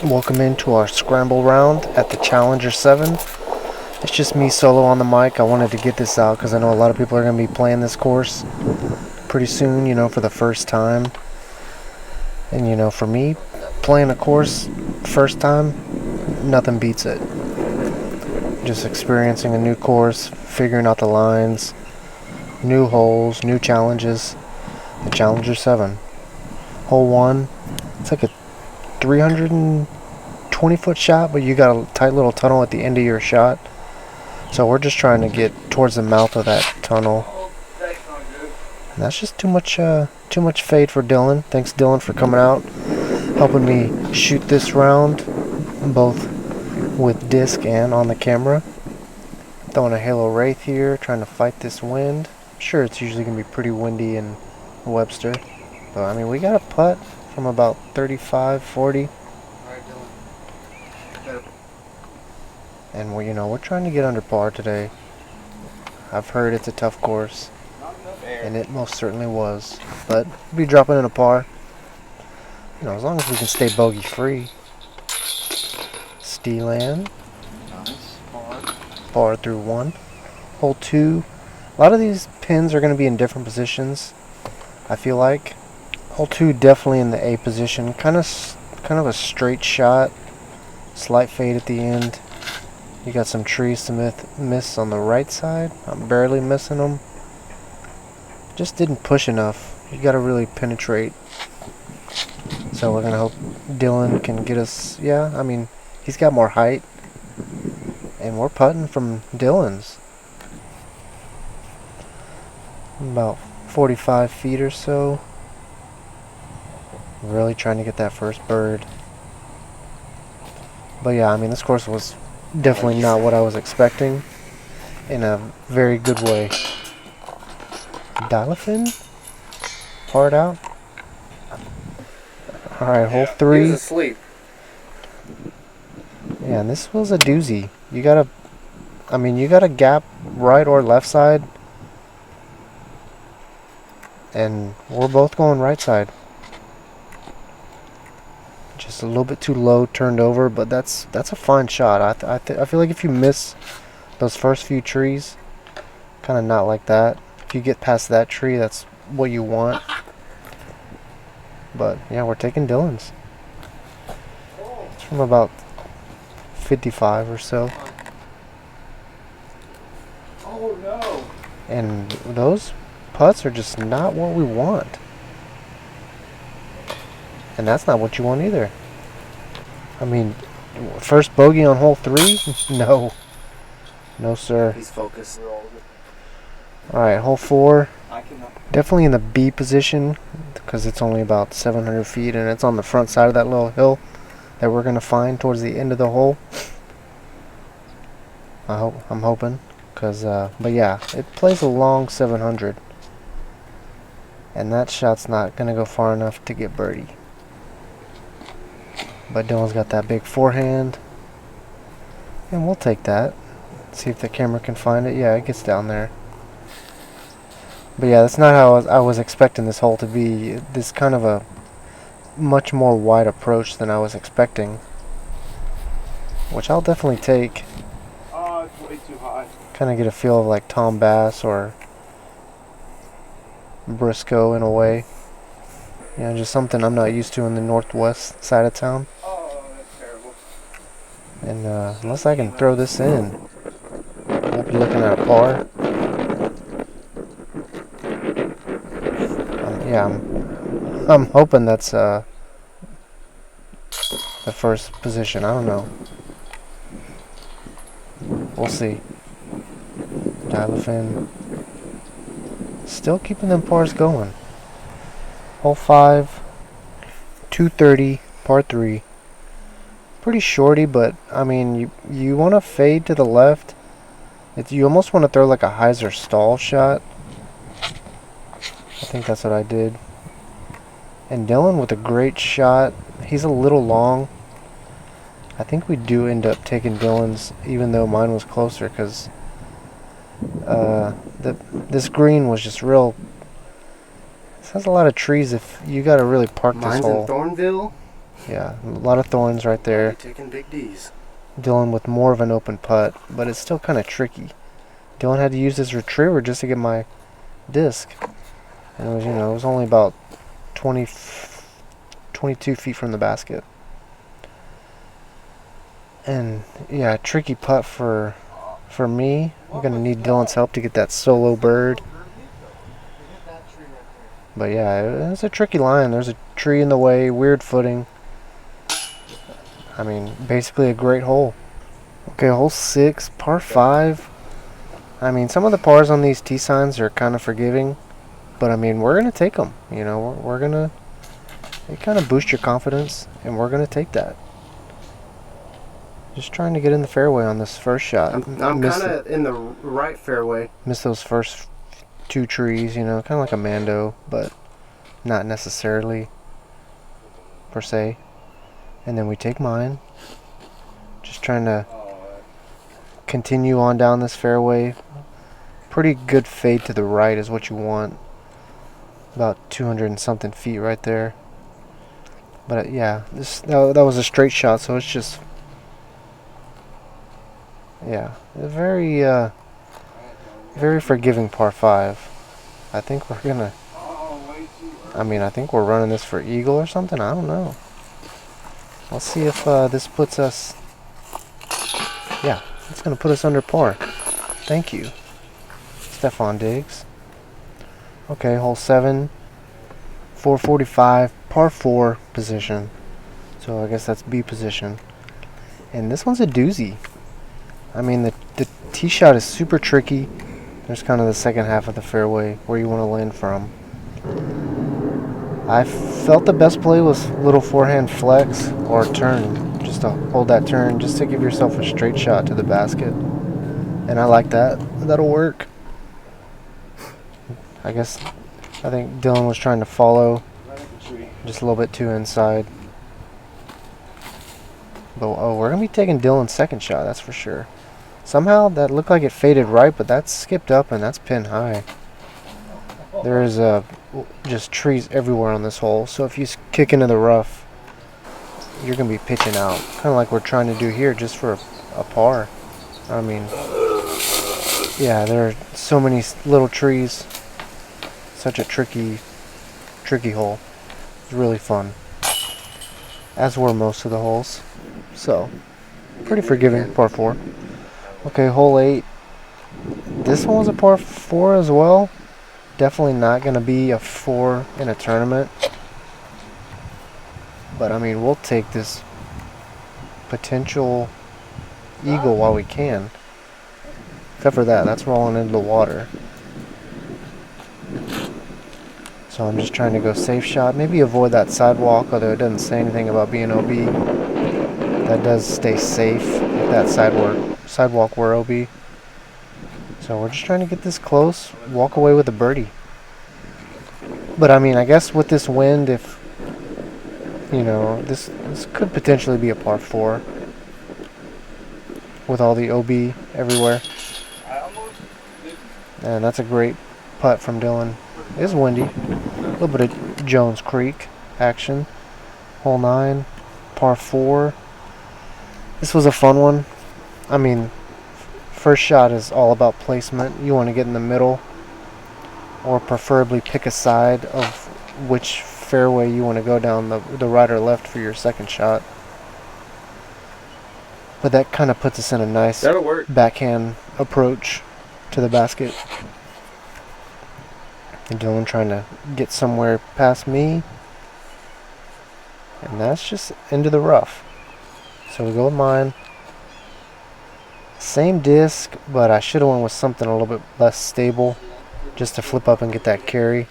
Welcome into our Scramble round at the Challenger 7. It's just me solo on the mic. I wanted to get this out because I know a lot of people are going to be playing this course pretty soon, for the first time. And, for me, playing a course first time, nothing beats it. Just experiencing a new course, figuring out the lines, new holes, new challenges. The Challenger 7. Hole 1, it's like a 320-foot shot, but you got a tight little tunnel at the end of your shot. So we're just trying to get towards the mouth of that tunnel. And that's just too much fade for Dylan. Thanks, Dylan, for coming out, helping me shoot this round, both with disc and on the camera. Throwing a Halo Wraith here, trying to fight this wind. I'm sure it's usually going to be pretty windy in Webster. But, I mean, we got a putt from about 35, 40. And we're trying to get under par today. I've heard it's a tough course, and it most certainly was. But we'll be dropping in a par. As long as we can stay bogey free. Steeland. Nice. Par through 1. Hole 2. A lot of these pins are going to be in different positions, I feel like. Hole 2 definitely in the A position. Kind of a straight shot. Slight fade at the end. You got some trees to miss on the right side. I'm barely missing them. Just didn't push enough. You got to really penetrate. So we're going to hope Dylan can get us. Yeah, I mean, he's got more height. And we're putting from Dylan's. About 45 feet or so. Really trying to get that first bird. But yeah, I mean, this course was definitely not what I was expecting in a very good way. Dilophin? Hard out. Alright, hole 3. He was asleep. Yeah, and this was a doozy. You got a gap right or left side. And we're both going right side. Just a little bit too low, turned over, but that's a fine shot. I feel like if you miss those first few trees, kind of not like that. If you get past that tree, that's what you want. But yeah, we're taking Dylan's. It's from about 55 or so. Oh no! And those putts are just not what we want. And that's not what you want either. I mean, first bogey on hole 3? No. No, sir. He's focused. Alright, hole 4. Definitely in the B position, because it's only about 700 feet, and it's on the front side of that little hill that we're going to find towards the end of the hole. I'm hoping. But yeah, it plays a long 700. And that shot's not going to go far enough to get birdie. But Dylan's got that big forehand. And we'll take that. See if the camera can find it. Yeah, it gets down there. But yeah, that's not how I was expecting this hole to be. This kind of a much more wide approach than I was expecting. Which I'll definitely take. Oh, it's way too high. Kind of get a feel of like Tom Bass or Briscoe in a way. Just something I'm not used to in the northwest side of town. Oh, that's terrible. And unless I can throw this in, we'll be looking at a par. Yeah, I'm hoping that's the first position. I don't know. We'll see. Dilophin. Still keeping them pars going. Hole 5, 230, par 3. Pretty shorty, but I mean, you want to fade to the left. You almost want to throw like a hyzer stall shot. I think that's what I did. And Dylan with a great shot. He's a little long. I think we do end up taking Dylan's, even though mine was closer, because this green was just real. This has a lot of trees. If you got to really park this hole. Mine's in Thornville. Yeah, a lot of thorns right there. Taking big D's. Dylan with more of an open putt, but it's still kind of tricky. Dylan had to use his retriever just to get my disc. And it was, it was only about 22 feet from the basket. And yeah, tricky putt for me. I'm gonna need Dylan's help to get that solo bird. But yeah, it's a tricky line. There's a tree in the way, weird footing. I mean, basically a great hole. Okay, hole 6, par 5. I mean, some of the pars on these tee signs are kind of forgiving, but I mean, we're gonna take them. We're gonna. They kind of boost your confidence, and we're gonna take that. Just trying to get in the fairway on this first shot. I'm kind of in the right fairway. Missed those first 2 trees, kind of like a Mando, but not necessarily per se. And then we take mine. Just trying to continue on down this fairway. Pretty good fade to the right is what you want. About 200 and something feet right there. But yeah, that was a straight shot, so it's just a very very forgiving par 5. I think we're gonna. I think we're running this for eagle or something. I don't know. Let's see if this puts us. Yeah, it's gonna put us under par. Thank you, Stefan Diggs. Okay, hole 7, 445, par 4 position. So I guess that's B position. And this one's a doozy. I mean, the tee shot is super tricky. There's kind of the second half of the fairway where you want to land from. I felt the best play was little forehand flex or turn. Just to hold that turn, just to give yourself a straight shot to the basket. And I like that. That'll work. I think Dylan was trying to follow just a little bit too inside. But we're going to be taking Dylan's second shot, that's for sure. Somehow that looked like it faded right, but that's skipped up and that's pin high. There is just trees everywhere on this hole, so if you kick into the rough, you're going to be pitching out. Kind of like we're trying to do here, just for a par. I mean, yeah, there are so many little trees. Such a tricky hole. It's really fun. As were most of the holes. So, pretty forgiving, par 4. Okay, hole 8. This one was a par 4 as well. Definitely not going to be a 4 in a tournament. But, I mean, we'll take this potential eagle while we can. Except for that, that's rolling into the water. So I'm just trying to go safe shot. Maybe avoid that sidewalk, although it doesn't say anything about being OB. That does stay safe if that sidewalk were OB. So we're just trying to get this close, walk away with a birdie. But I mean, I guess with this wind, if this could potentially be a par 4 with all the OB everywhere. And that's a great putt from Dylan. It's windy. A little bit of Jones Creek action. Hole 9, par 4. This was a fun one. I mean, first shot is all about placement. You want to get in the middle, or preferably pick a side of which fairway you want to go down, the right or left for your second shot. But that kind of puts us in a nice backhand approach to the basket. And Dylan trying to get somewhere past me. And that's just into the rough. So we go with mine. Same disc, but I should have went with something a little bit less stable, just to flip up and get that carry.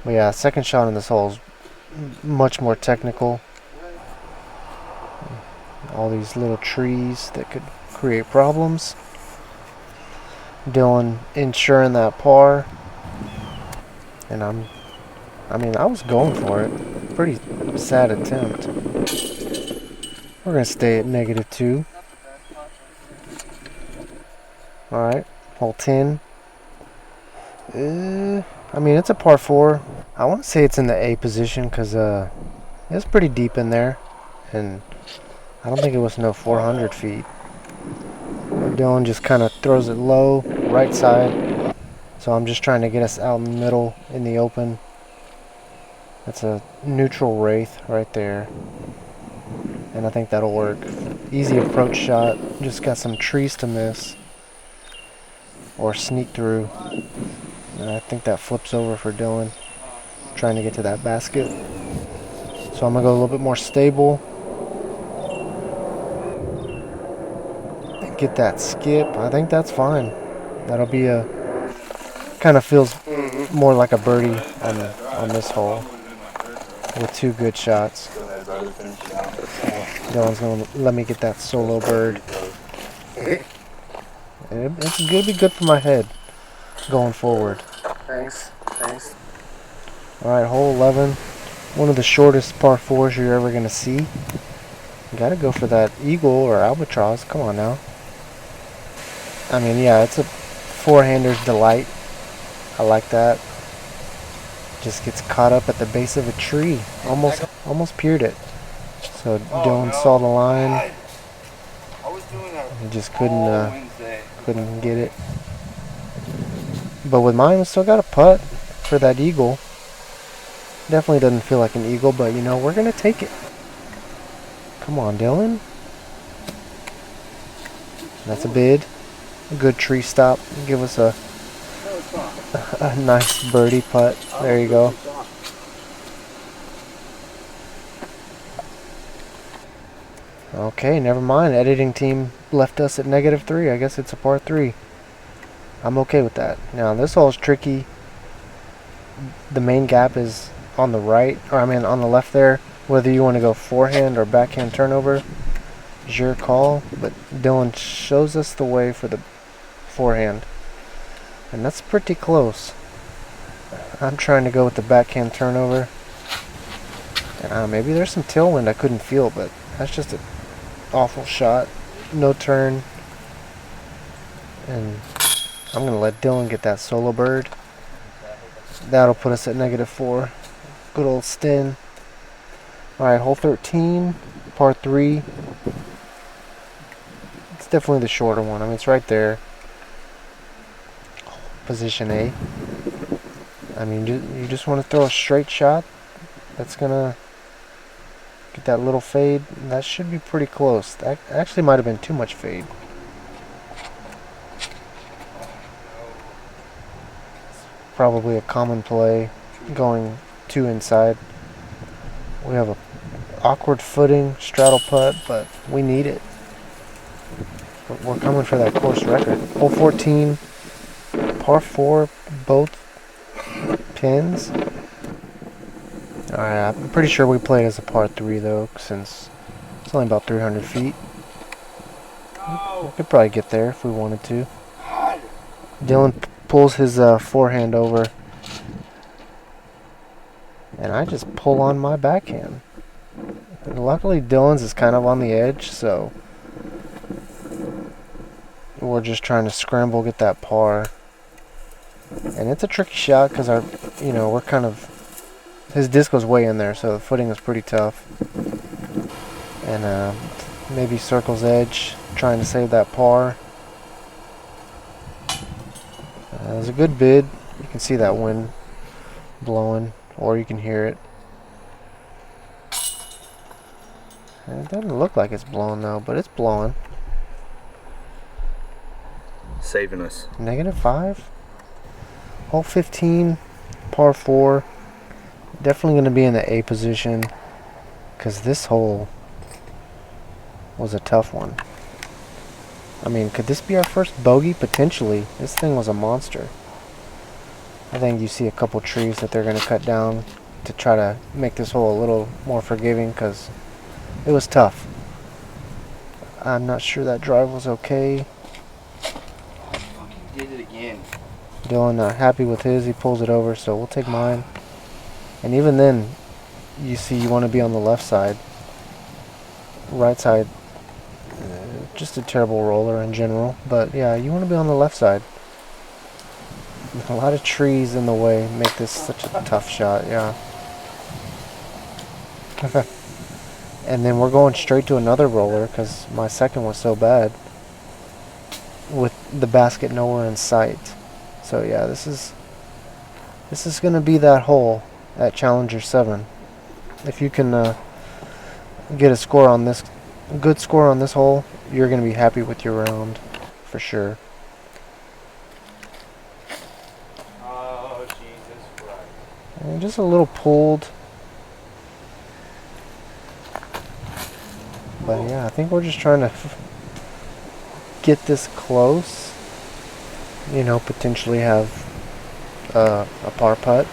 But yeah, second shot in this hole is much more technical. All these little trees that could create problems. Dylan ensuring that par. And I was going for it. Pretty sad attempt. We're going to stay at -2. Alright, hole 10. I mean, it's a par 4. I want to say it's in the A position because it's pretty deep in there. And I don't think it was no 400 feet. Dylan just kind of throws it low, right side. So I'm just trying to get us out in the middle in the open. That's a neutral wraith right there. And I think that'll work. Easy approach shot. Just got some trees to miss. Or sneak through. And I think that flips over for Dylan. Trying to get to that basket. So I'm going to go a little bit more stable. And get that skip. I think that's fine. That'll be a... Kind of feels more like a birdie on this hole. With 2 good shots. Dylan's going to let me get that solo bird. It's going to be good for my head going forward. Thanks. Alright, hole 11. One of the shortest par 4s you're ever going to see. You got to go for that eagle or albatross. Come on now. I mean, yeah, it's a 4-hander's delight. I like that. Just gets caught up at the base of a tree. Almost peered it. So Dylan saw the line. He just couldn't get it. But with mine, we still got a putt for that eagle. Definitely doesn't feel like an eagle, but you know, we're going to take it. Come on, Dylan. That's a bid. A good tree stop. Give us a nice birdie putt. There you go. Okay, never mind. Editing team left us at -3. I guess it's a par 3. I'm okay with that. Now, this hole is tricky. The main gap is on the right, or I mean on the left there. Whether you want to go forehand or backhand turnover is your call. But Dylan shows us the way for the forehand. And that's pretty close. I'm trying to go with the backhand turnover. Maybe there's some tailwind I couldn't feel, but that's just an awful shot. No turn. And I'm going to let Dylan get that solo bird. That'll put us at -4. Good old Stin. Alright, hole 13, par 3. It's definitely the shorter one. I mean, it's right there. Position A. I mean, you just want to throw a straight shot. That's going to get that little fade. That should be pretty close. That actually might have been too much fade. Probably a common play going 2 inside. We have a awkward footing, straddle putt, but we need it. We're coming for that course record. Hole 14, par 4, both pins. Alright, I'm pretty sure we played as a par 3 though, since it's only about 300 feet. We could probably get there if we wanted to. Dylan pulls his forehand over. And I just pull on my backhand. And luckily Dylan's is kind of on the edge, so we're just trying to scramble, get that par. And it's a tricky shot because we're kind of, his disc goes way in there, so the footing is pretty tough. And maybe circle's edge, trying to save that par. It was a good bid. You can see that wind blowing, or you can hear it. And it doesn't look like it's blowing though, but it's blowing. Saving us. -5. Hole 15, par 4. Definitely going to be in the A position, because this hole was a tough one. I mean, could this be our first bogey? Potentially. This thing was a monster. I think you see a couple trees that they're going to cut down to try to make this hole a little more forgiving, because it was tough. I'm not sure that drive was okay. Did it again. Dylan not happy with his. He pulls it over, so we'll take mine. And even then, you see you want to be on the left side. Right side, just a terrible roller in general. But yeah, you want to be on the left side. A lot of trees in the way make this such a tough shot, yeah. And then we're going straight to another roller because my second was so bad with the basket nowhere in sight. So yeah, this is going to be that hole at Challenger 7. If you can get a score on this, a good score on this hole, you're going to be happy with your round for sure. Oh, Jesus Christ. And just a little pulled. But yeah, I think we're just trying to get this close. You know, potentially have a par putt.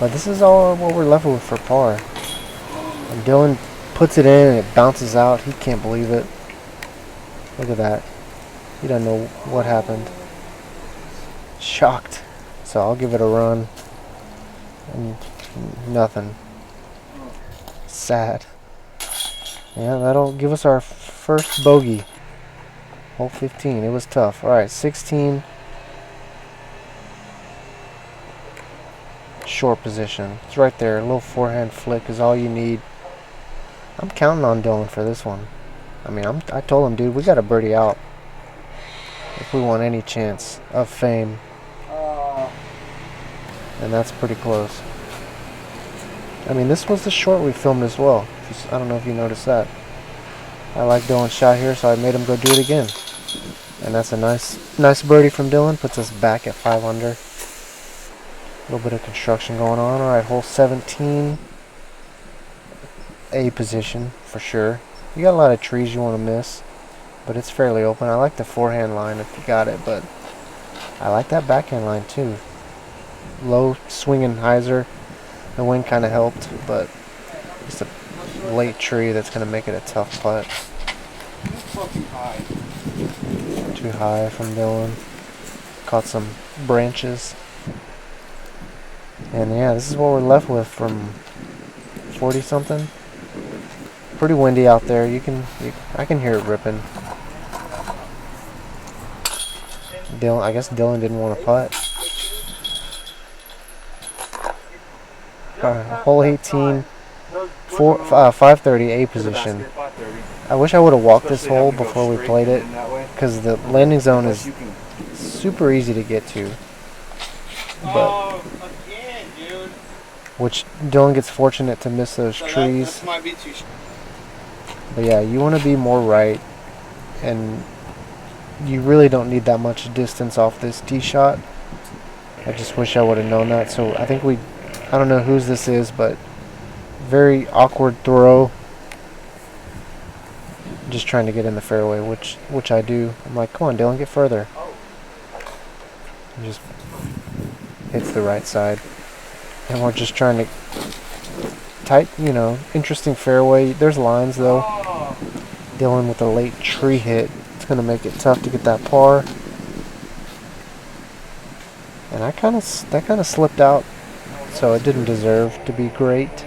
But this is all what we're left with for par. And Dylan puts it in and it bounces out. He can't believe it. Look at that. He doesn't know what happened. Shocked. So I'll give it a run. And nothing. Sad. Yeah, that'll give us our first bogey. Hole 15. It was tough. Alright, 16. Short position. It's right there. A little forehand flick is all you need. I'm counting on Dylan for this one. I mean, I told him, dude, we got to birdie out if we want any chance of fame. And that's pretty close. I mean, this was the short we filmed as well. I don't know if you noticed that. I like Dylan's shot here, so I made him go do it again. And that's a nice birdie from Dylan. Puts us back at 5 under. A little bit of construction going on. All right, hole 17. A position for sure. You got a lot of trees you want to miss, but it's fairly open. I like the forehand line if you got it, but I like that backhand line too. Low swinging hyzer. The wind kind of helped, but just a late tree that's going to make it a tough putt. Too high from Dylan. Caught some branches. And yeah, this is what we're left with from 40 something. Pretty windy out there. I can hear it ripping. Dylan, I guess Dylan didn't want to putt. Hole 18, 530 A position. I wish I would have walked this hole before we played it, because the landing zone is super easy to get to. But which Dylan gets fortunate to miss those trees. But yeah, you want to be more right, and you really don't need that much distance off this tee shot. I just wish I would have known that. So I think I don't know whose this is, but very awkward throw. Just trying to get in the fairway, which I do. I'm like, come on, Dylan, get further. He just hits the right side. And we're just trying to tight, interesting fairway. There's lines though. Dylan with a late tree hit. It's going to make it tough to get that par. And that kind of slipped out, so it didn't deserve to be great.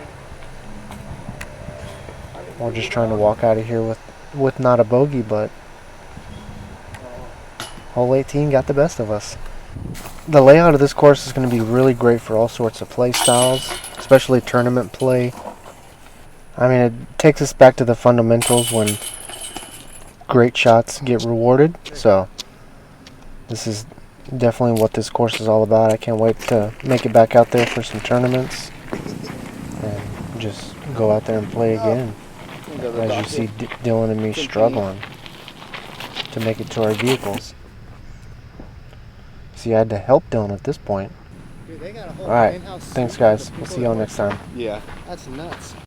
We're just trying to walk out of here with not a bogey, but hole 18 got the best of us. The layout of this course is going to be really great for all sorts of play styles, especially tournament play. I mean, it takes us back to the fundamentals when great shots get rewarded. So this is definitely what this course is all about. I can't wait to make it back out there for some tournaments and just go out there and play again. As you see Dylan and me struggling to make it to our vehicles. See, I had to help Dylan at this point. Alright, thanks guys. We'll see y'all next time. Yeah. That's nuts.